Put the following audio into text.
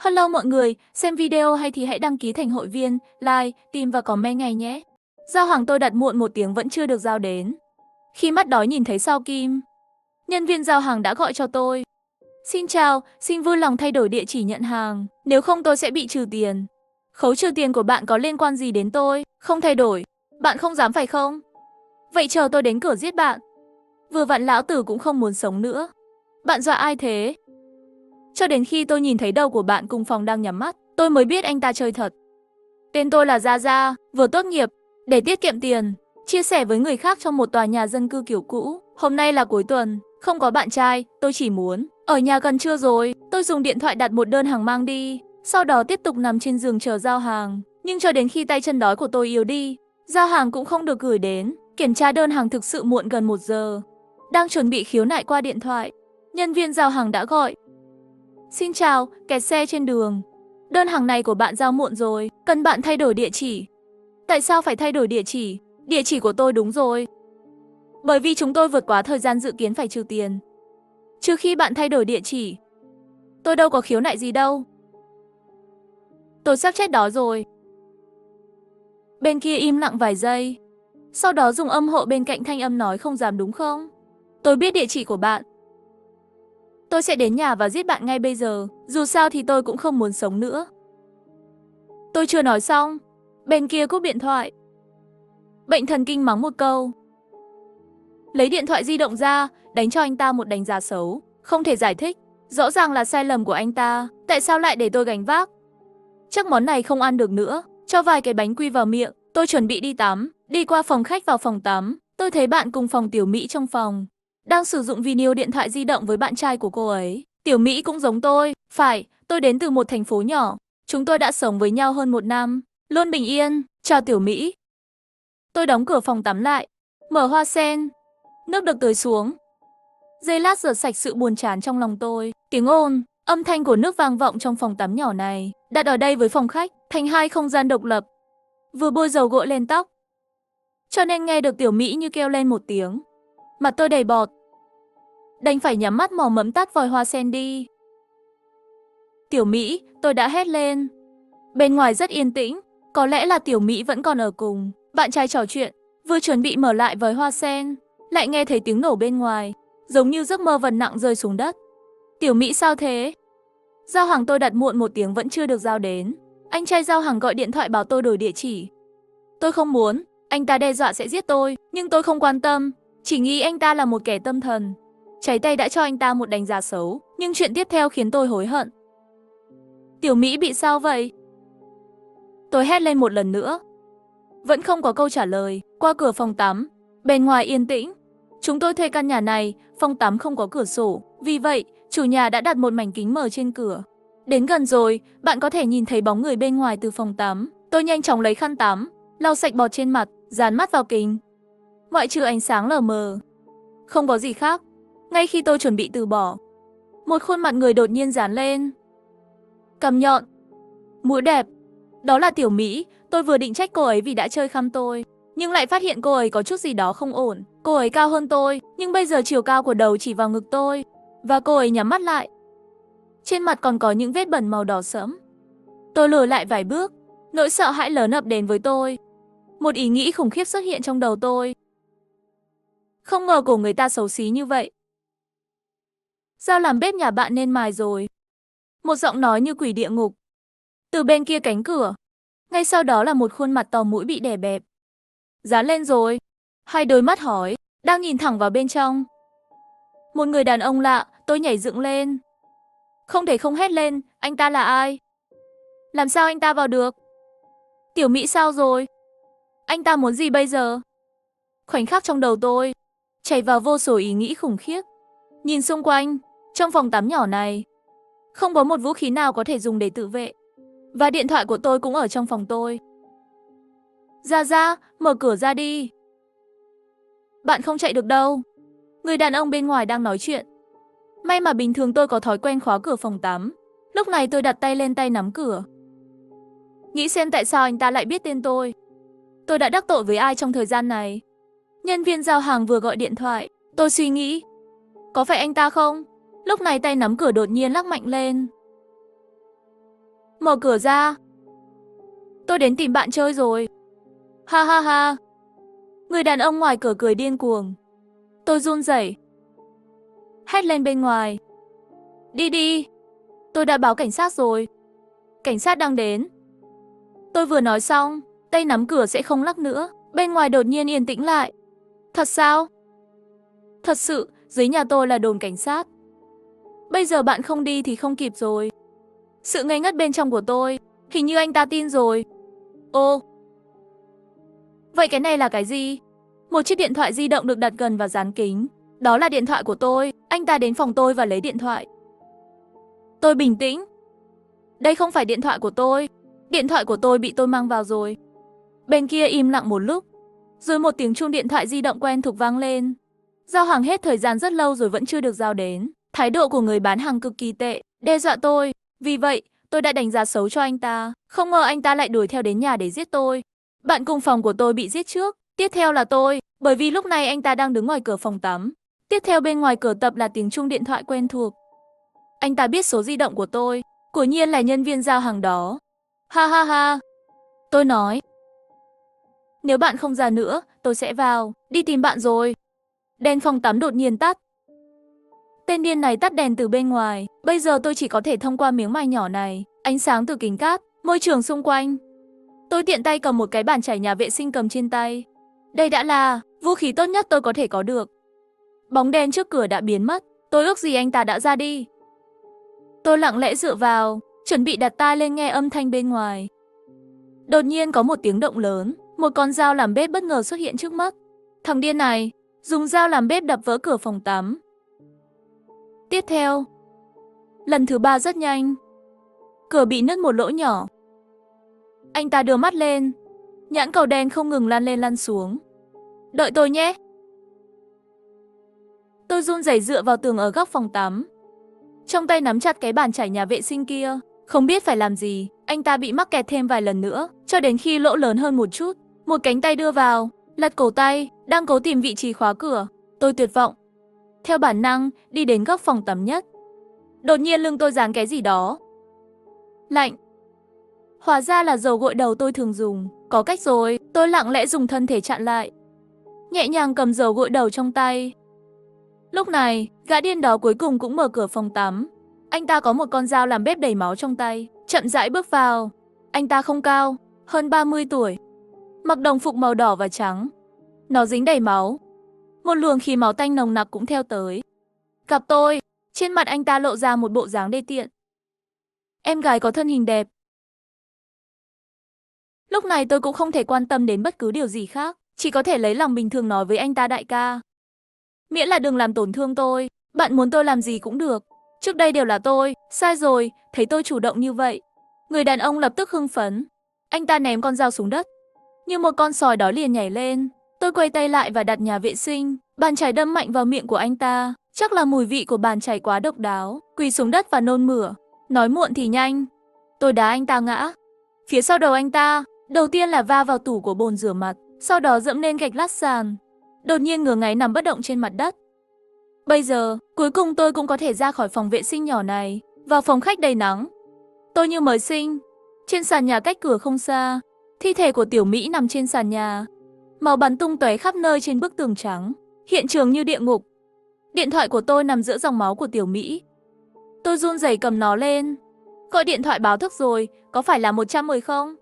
Hello mọi người, xem video hay thì hãy đăng ký thành hội viên, like, tìm và comment ngay nhé. Giao hàng tôi đặt muộn 1 tiếng vẫn chưa được giao đến. Khi mắt đói nhìn thấy sao kim, nhân viên giao hàng đã gọi cho tôi. Xin chào, xin vui lòng thay đổi địa chỉ nhận hàng, nếu không tôi sẽ bị trừ tiền. Khấu trừ tiền của bạn có liên quan gì đến tôi? Không thay đổi, bạn không dám phải không? Vậy chờ tôi đến cửa giết bạn. Vừa vặn lão tử cũng không muốn sống nữa. Bạn dọa ai thế? Cho đến khi tôi nhìn thấy đầu của bạn cùng phòng đang nhắm mắt, tôi mới biết anh ta chơi thật. Tên tôi là Gia Gia, vừa tốt nghiệp, để tiết kiệm tiền, chia sẻ với người khác trong một tòa nhà dân cư kiểu cũ. Hôm nay là cuối tuần, không có bạn trai, tôi chỉ muốn ở nhà gần trưa rồi. Tôi dùng điện thoại đặt một đơn hàng mang đi, sau đó tiếp tục nằm trên giường chờ giao hàng. Nhưng cho đến khi tay chân đói của tôi yếu đi, giao hàng cũng không được gửi đến. Kiểm tra đơn hàng thực sự muộn gần 1 giờ. Đang chuẩn bị khiếu nại qua điện thoại, nhân viên giao hàng đã gọi. Xin chào, kẹt xe trên đường. Đơn hàng này của bạn giao muộn rồi, cần bạn thay đổi địa chỉ. Tại sao phải thay đổi địa chỉ? Địa chỉ của tôi đúng rồi. Bởi vì chúng tôi vượt quá thời gian dự kiến phải trừ tiền. Trừ khi bạn thay đổi địa chỉ. Tôi đâu có khiếu nại gì đâu. Tôi sắp chết đó rồi. Bên kia im lặng vài giây. Sau đó dùng âm hộ bên cạnh thanh âm nói không dám đúng không? Tôi biết địa chỉ của bạn. Tôi sẽ đến nhà và giết bạn ngay bây giờ, dù sao thì tôi cũng không muốn sống nữa. Tôi chưa nói xong, bên kia cúp điện thoại. Bệnh thần kinh mắng một câu. Lấy điện thoại di động ra, đánh cho anh ta một đánh giá xấu, không thể giải thích. Rõ ràng là sai lầm của anh ta, tại sao lại để tôi gánh vác? Chắc món này không ăn được nữa, cho vài cái bánh quy vào miệng, tôi chuẩn bị đi tắm. Đi qua phòng khách vào phòng tắm, tôi thấy bạn cùng phòng Tiểu Mỹ trong phòng đang sử dụng video điện thoại di động với bạn trai của cô ấy. Tiểu Mỹ cũng giống tôi. Phải, tôi đến từ một thành phố nhỏ. Chúng tôi đã sống với nhau hơn 1 năm, luôn bình yên. Chào Tiểu Mỹ. Tôi đóng cửa phòng tắm lại, mở hoa sen. Nước được tưới xuống. Giây lát rửa sạch sự buồn chán trong lòng tôi. Tiếng ồn, âm thanh của nước vang vọng trong phòng tắm nhỏ này, đặt ở đây với phòng khách, thành 2 không gian độc lập. Vừa bôi dầu gội lên tóc, cho nên nghe được Tiểu Mỹ như kêu lên một tiếng. Mặt tôi đầy bọt, đành phải nhắm mắt mò mẫm tắt vòi hoa sen đi. Tiểu Mỹ, tôi đã hét lên. Bên ngoài rất yên tĩnh, có lẽ là Tiểu Mỹ vẫn còn ở cùng bạn trai trò chuyện. Vừa chuẩn bị mở lại vòi hoa sen, lại nghe thấy tiếng nổ bên ngoài, giống như giấc mơ vật nặng rơi xuống đất. Tiểu Mỹ sao thế? Giao hàng tôi đặt muộn 1 tiếng vẫn chưa được giao đến. Anh trai giao hàng gọi điện thoại bảo tôi đổi địa chỉ. Tôi không muốn, anh ta đe dọa sẽ giết tôi, nhưng tôi không quan tâm, chỉ nghĩ anh ta là một kẻ tâm thần. Cháy tay đã cho anh ta một đánh giá xấu, nhưng chuyện tiếp theo khiến tôi hối hận. Tiểu Mỹ bị sao vậy? Tôi hét lên một lần nữa. Vẫn không có câu trả lời. Qua cửa phòng tắm, bên ngoài yên tĩnh. Chúng tôi thuê căn nhà này, phòng tắm không có cửa sổ, vì vậy chủ nhà đã đặt một mảnh kính mờ trên cửa. Đến gần rồi, bạn có thể nhìn thấy bóng người bên ngoài từ phòng tắm. Tôi nhanh chóng lấy khăn tắm, lau sạch bọt trên mặt, dán mắt vào kính. Ngoại trừ ánh sáng lờ mờ, không có gì khác. Ngay khi tôi chuẩn bị từ bỏ, một khuôn mặt người đột nhiên dán lên. Cằm nhọn, mũi đẹp. Đó là Tiểu Mỹ. Tôi vừa định trách cô ấy vì đã chơi khăm tôi, nhưng lại phát hiện cô ấy có chút gì đó không ổn. Cô ấy cao hơn tôi, nhưng bây giờ chiều cao của đầu chỉ vào ngực tôi. Và cô ấy nhắm mắt lại. Trên mặt còn có những vết bẩn màu đỏ sẫm. Tôi lùi lại vài bước, nỗi sợ hãi lớn ập đến với tôi. Một ý nghĩ khủng khiếp xuất hiện trong đầu tôi. Không ngờ cổ người ta xấu xí như vậy. Sao làm bếp nhà bạn nên mài rồi? Một giọng nói như quỷ địa ngục từ bên kia cánh cửa. Ngay sau đó là một khuôn mặt to mũi bị đè bẹp. Dán lên rồi. 2 đôi mắt hỏi, đang nhìn thẳng vào bên trong. Một người đàn ông lạ, tôi nhảy dựng lên. Không thể không hét lên, anh ta là ai? Làm sao anh ta vào được? Tiểu Mỹ sao rồi? Anh ta muốn gì bây giờ? Khoảnh khắc trong đầu tôi chảy vào vô số ý nghĩ khủng khiếp. Nhìn xung quanh, trong phòng tắm nhỏ này, không có một vũ khí nào có thể dùng để tự vệ. Và điện thoại của tôi cũng ở trong phòng tôi. Ra ra, mở cửa ra đi. Bạn không chạy được đâu. Người đàn ông bên ngoài đang nói chuyện. May mà bình thường tôi có thói quen khóa cửa phòng tắm. Lúc này tôi đặt tay lên tay nắm cửa. Nghĩ xem tại sao anh ta lại biết tên tôi. Tôi đã đắc tội với ai trong thời gian này? Nhân viên giao hàng vừa gọi điện thoại. Tôi suy nghĩ, có phải anh ta không? Lúc này tay nắm cửa đột nhiên lắc mạnh lên. Mở cửa ra. Tôi đến tìm bạn chơi rồi. Ha ha ha. Người đàn ông ngoài cửa cười điên cuồng. Tôi run rẩy, hét lên bên ngoài. Đi đi. Tôi đã báo cảnh sát rồi. Cảnh sát đang đến. Tôi vừa nói xong, tay nắm cửa sẽ không lắc nữa. Bên ngoài đột nhiên yên tĩnh lại. Thật sao? Thật sự, dưới nhà tôi là đồn cảnh sát. Bây giờ bạn không đi thì không kịp rồi. Sự ngây ngất bên trong của tôi, hình như anh ta tin rồi. Ô, vậy cái này là cái gì? Một chiếc điện thoại di động được đặt gần vào dán kính. Đó là điện thoại của tôi. Anh ta đến phòng tôi và lấy điện thoại. Tôi bình tĩnh. Đây không phải điện thoại của tôi. Điện thoại của tôi bị tôi mang vào rồi. Bên kia im lặng một lúc, rồi một tiếng chuông điện thoại di động quen thuộc vang lên. Giao hàng hết thời gian rất lâu rồi vẫn chưa được giao đến. Thái độ của người bán hàng cực kỳ tệ, đe dọa tôi. Vì vậy, tôi đã đánh giá xấu cho anh ta. Không ngờ anh ta lại đuổi theo đến nhà để giết tôi. Bạn cùng phòng của tôi bị giết trước. Tiếp theo là tôi, bởi vì lúc này anh ta đang đứng ngoài cửa phòng tắm. Tiếp theo bên ngoài cửa tập là tiếng chuông điện thoại quen thuộc. Anh ta biết số di động của tôi. Quả nhiên là nhân viên giao hàng đó. Ha ha ha. Tôi nói. Nếu bạn không ra nữa, tôi sẽ vào. Đi tìm bạn rồi. Đèn phòng tắm đột nhiên tắt. Tên điên này tắt đèn từ bên ngoài. Bây giờ tôi chỉ có thể thông qua miếng mài nhỏ này. Ánh sáng từ kính cát, môi trường xung quanh. Tôi tiện tay cầm một cái bàn chải nhà vệ sinh cầm trên tay. Đây đã là vũ khí tốt nhất tôi có thể có được. Bóng đen trước cửa đã biến mất. Tôi ước gì anh ta đã ra đi. Tôi lặng lẽ dựa vào, chuẩn bị đặt tai lên nghe âm thanh bên ngoài. Đột nhiên có một tiếng động lớn. Một con dao làm bếp bất ngờ xuất hiện trước mắt. Thằng điên này dùng dao làm bếp đập vỡ cửa phòng tắm. Tiếp theo, lần thứ 3 rất nhanh. Cửa bị nứt một lỗ nhỏ. Anh ta đưa mắt lên. Nhãn cầu đen không ngừng lăn lên lăn xuống. Đợi tôi nhé. Tôi run rẩy dựa vào tường ở góc phòng tắm. Trong tay nắm chặt cái bàn chải nhà vệ sinh kia. Không biết phải làm gì. Anh ta bị mắc kẹt thêm vài lần nữa, cho đến khi lỗ lớn hơn một chút. Một cánh tay đưa vào, lật cổ tay, đang cố tìm vị trí khóa cửa. Tôi tuyệt vọng. Theo bản năng, đi đến góc phòng tắm nhất. Đột nhiên lưng tôi dán cái gì đó. Lạnh. Hóa ra là dầu gội đầu tôi thường dùng. Có cách rồi, tôi lặng lẽ dùng thân thể chặn lại. Nhẹ nhàng cầm dầu gội đầu trong tay. Lúc này, gã điên đó cuối cùng cũng mở cửa phòng tắm. Anh ta có một con dao làm bếp đầy máu trong tay, chậm rãi bước vào. Anh ta không cao, hơn 30 tuổi. Mặc đồng phục màu đỏ và trắng. Nó dính đầy máu. Một luồng khí máu tanh nồng nặc cũng theo tới. Gặp tôi, trên mặt anh ta lộ ra một bộ dáng đê tiện. Em gái có thân hình đẹp. Lúc này tôi cũng không thể quan tâm đến bất cứ điều gì khác, chỉ có thể lấy lòng bình thường nói với anh ta đại ca. Miễn là đừng làm tổn thương tôi, bạn muốn tôi làm gì cũng được. Trước đây đều là tôi, sai rồi, thấy tôi chủ động như vậy. Người đàn ông lập tức hưng phấn. Anh ta ném con dao xuống đất. Như một con sói đói liền nhảy lên. Tôi quay tay lại và đặt nhà vệ sinh. Bàn chải đâm mạnh vào miệng của anh ta. Chắc là mùi vị của bàn chải quá độc đáo. Quỳ xuống đất và nôn mửa. Nói muộn thì nhanh. Tôi đá anh ta ngã. Phía sau đầu anh ta, đầu tiên là va vào tủ của bồn rửa mặt, sau đó dẫm lên gạch lát sàn. Đột nhiên ngửa ngáy nằm bất động trên mặt đất. Bây giờ, cuối cùng tôi cũng có thể ra khỏi phòng vệ sinh nhỏ này, vào phòng khách đầy nắng. Tôi như mới sinh. Trên sàn nhà cách cửa không xa, thi thể của Tiểu Mỹ nằm trên sàn nhà. Máu bắn tung tóe khắp nơi trên bức tường trắng. Hiện trường như địa ngục. Điện thoại của tôi nằm giữa dòng máu của Tiểu Mỹ. Tôi run rẩy cầm nó lên. Gọi điện thoại báo thức rồi, có phải là 110 không?